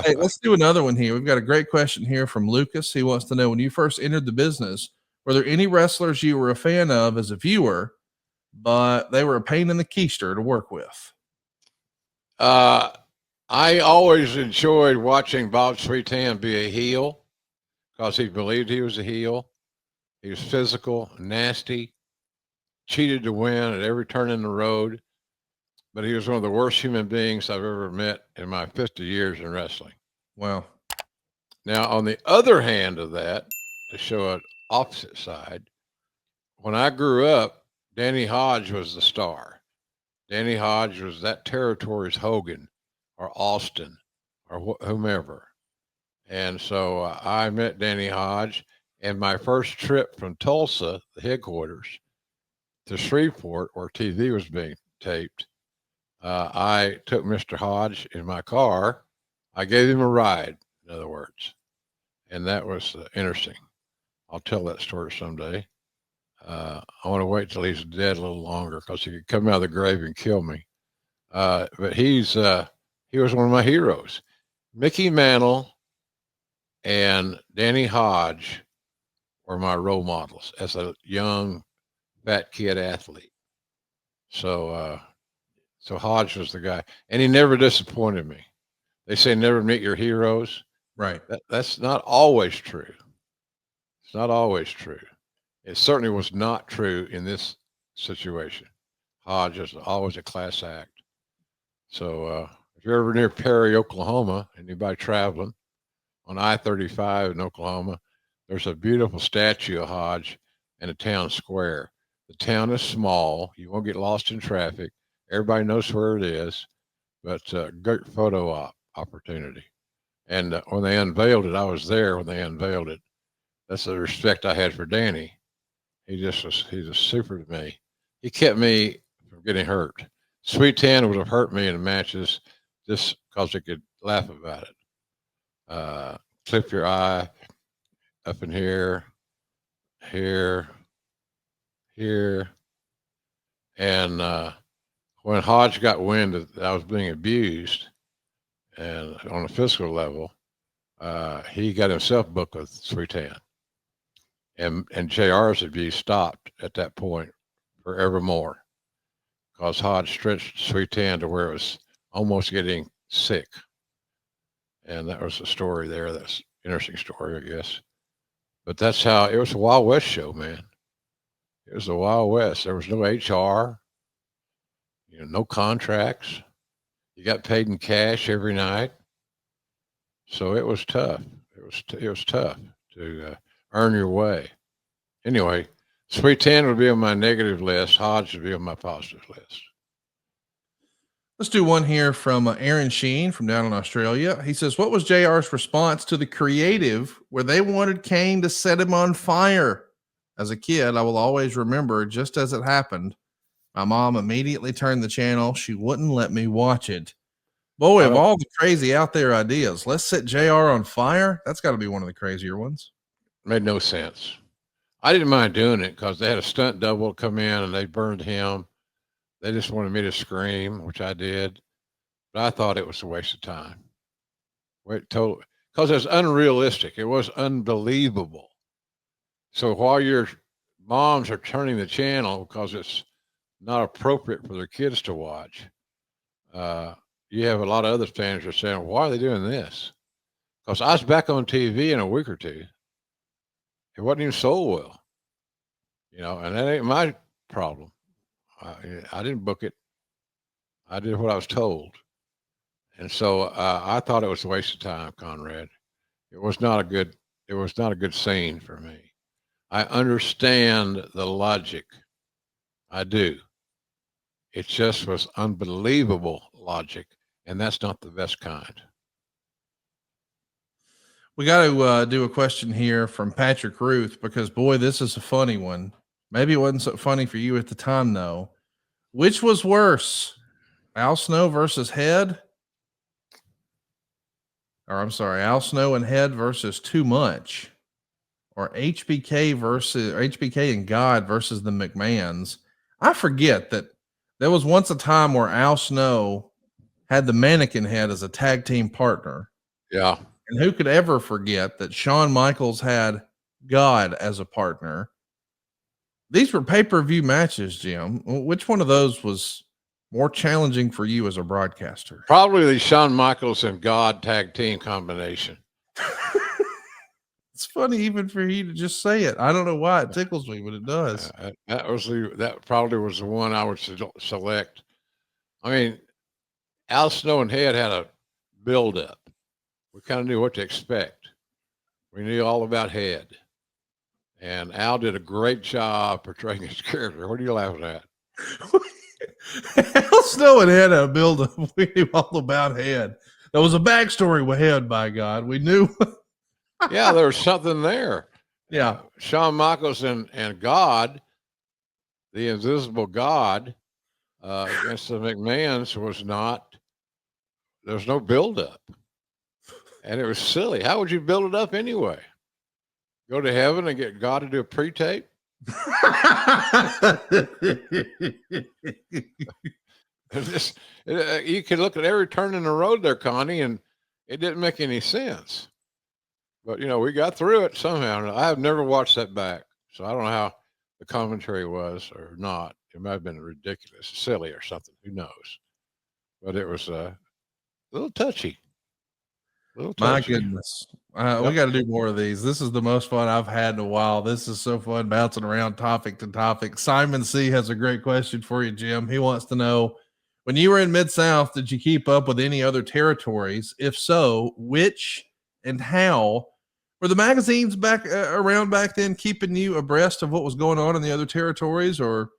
Hey, let's do another one here. We've got a great question here from Lucas. He wants to know, when you first entered the business, were there any wrestlers you were a fan of as a viewer, but they were a pain in the keister to work with? I always enjoyed watching Bob Sweetan be a heel because he believed he was a heel. He was physical, nasty, cheated to win at every turn in the road. But he was one of the worst human beings I've ever met in my 50 years in wrestling. Wow. Now, on the other hand of that, to show an opposite side, when I grew up, Danny Hodge was the star. Danny Hodge was that territory's Hogan or Austin or whomever. And so I met Danny Hodge, and my first trip from Tulsa, the headquarters, to Shreveport, where TV was being taped, I took Mr. Hodge in my car. I gave him a ride, in other words. And that was interesting. I'll tell that story someday. I want to wait till he's dead a little longer because he could come out of the grave and kill me. But he was one of my heroes. Mickey Mantle and Danny Hodge were my role models as a young fat kid athlete. So Hodge was the guy, and he never disappointed me. They say never meet your heroes. Right. That's not always true. It's not always true. It certainly was not true in this situation. Hodge is always a class act. So if you're ever near Perry, Oklahoma, anybody traveling on I-35 in Oklahoma, there's a beautiful statue of Hodge in a town square. The town is small. You won't get lost in traffic. Everybody knows where it is, but great photo opportunity. And when they unveiled it, I was there when they unveiled it. That's the respect I had for Danny. He's a super to me. He kept me from getting hurt. Sweetan would have hurt me in matches just because he could laugh about it. Clip your eye up in here, here, here. And when Hodge got wind that I was being abused and on a physical level, he got himself booked with Sweetan. And JR's abuse stopped at that point forevermore because Hodge stretched Sweetan to where it was almost getting sick. And that was the story there. That's an interesting story, I guess. But that's how it was a Wild West show, man. It was the Wild West. There was no HR, no contracts. You got paid in cash every night. So it was tough. It was tough to earn your way. Anyway, Sweetan would be on my negative list. Hodge would be on my positive list. Let's do one here from Aaron Sheen from down in Australia. He says, what was JR's response to the creative where they wanted Kane to set him on fire? As a kid, I will always remember just as it happened. My mom immediately turned the channel. She wouldn't let me watch it. Boy, of all the crazy out there ideas, let's set JR on fire. That's got to be one of the crazier ones. Made no sense. I didn't mind doing it because they had a stunt double come in and they burned him. They just wanted me to scream, which I did. But I thought it was a waste of time. Because it was unrealistic. It was unbelievable. So while your moms are turning the channel because it's not appropriate for their kids to watch, you have a lot of other fans who are saying, why are they doing this? Because I was back on TV in a week or two. It wasn't even sold well. And that ain't my problem. I didn't book it. I did what I was told. And so I thought it was a waste of time, Conrad. It was not a good scene for me. I understand the logic. I do. It just was unbelievable logic, and that's not the best kind. We got to do a question here from Patrick Ruth because, boy, this is a funny one. Maybe it wasn't so funny for you at the time, though. Which was worse, Al Snow versus Head? Or I'm sorry, Al Snow and Head versus Too Much? Or HBK and God versus the McMahons? I forget that there was once a time where Al Snow had the Mannequin Head as a tag team partner. Yeah. And who could ever forget that Shawn Michaels had God as a partner? These were pay-per-view matches, Jim. Which one of those was more challenging for you as a broadcaster? Probably the Shawn Michaels and God tag team combination. It's funny even for you to just say it. I don't know why it tickles me, but it does. That probably was the one I would select. I mean, Al Snow and Head had a build-up. We kind of knew what to expect. We knew all about Head. And Al did a great job portraying his character. What are you laughing at? Al Snow and Head had a build-up. We knew all about Head. There was a backstory with Head, by God. We knew. Yeah, there was something there. Yeah. Shawn Michaels and God, the invisible God, against the McMahons there was no build-up. And it was silly. How would you build it up anyway? Go to heaven and get God to do a pre-tape? You could look at every turn in the road there, Connie, and it didn't make any sense. But, we got through it somehow. I have never watched that back, so I don't know how the commentary was or not. It might have been ridiculous, silly or something. Who knows? But it was a little touchy. My goodness. We got to do more of these. This is the most fun I've had in a while. This is so fun bouncing around topic to topic. Simon C has a great question for you, Jim. He wants to know, when you were in Mid-South, did you keep up with any other territories? If so, which and how? Were the magazines around back then keeping you abreast of what was going on in the other territories? Or,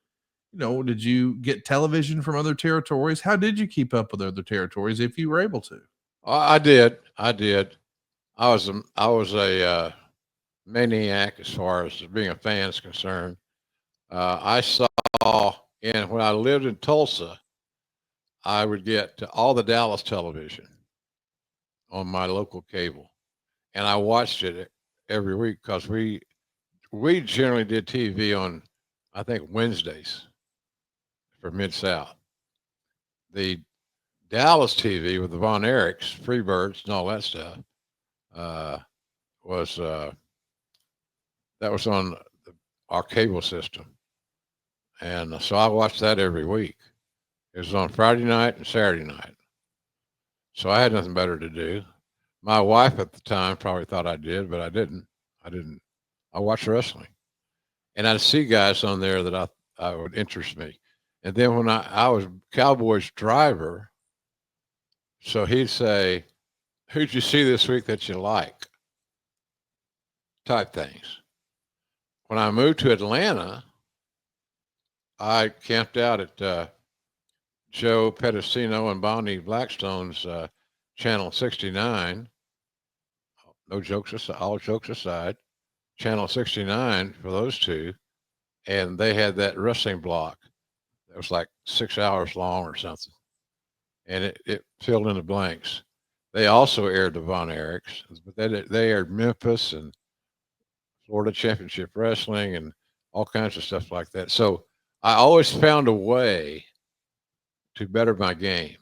did you get television from other territories? How did you keep up with other territories if you were able to? I did. I was a maniac as far as being a fan is concerned. I saw, when I lived in Tulsa, I would get all the Dallas television on my local cable, and I watched it every week because we generally did TV on, I think, Wednesdays for Mid-South. The Dallas TV with the Von Erichs, Freebirds, and all that stuff that was on our cable system, and so I watched that every week. It was on Friday night and Saturday night, so I had nothing better to do. My wife at the time probably thought I did, but I didn't. I watched wrestling, and I'd see guys on there that I would interest me. And then when I was Cowboys driver, so he'd say, "Who'd you see this week that you like?" type things. When I moved to Atlanta, I camped out at Joe Pedicino and Bonnie Blackstone's Channel 69. No jokes aside, all jokes aside, Channel 69 for those two, and they had that wrestling block that was like 6 hours long or something, and it filled in the blanks. They also aired the Von Erichs, but they aired Memphis and Florida Championship Wrestling and all kinds of stuff like that. So I always found a way to better my game,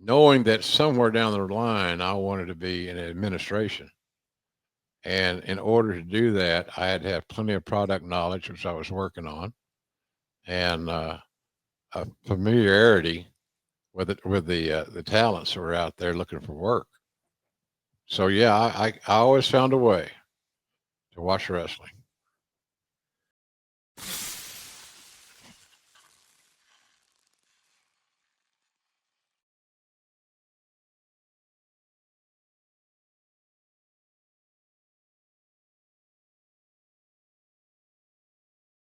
knowing that somewhere down the line I wanted to be in administration. And in order to do that, I had to have plenty of product knowledge, which I was working on, and a familiarity with the talents who were out there looking for work. So yeah, I always found a way to watch wrestling.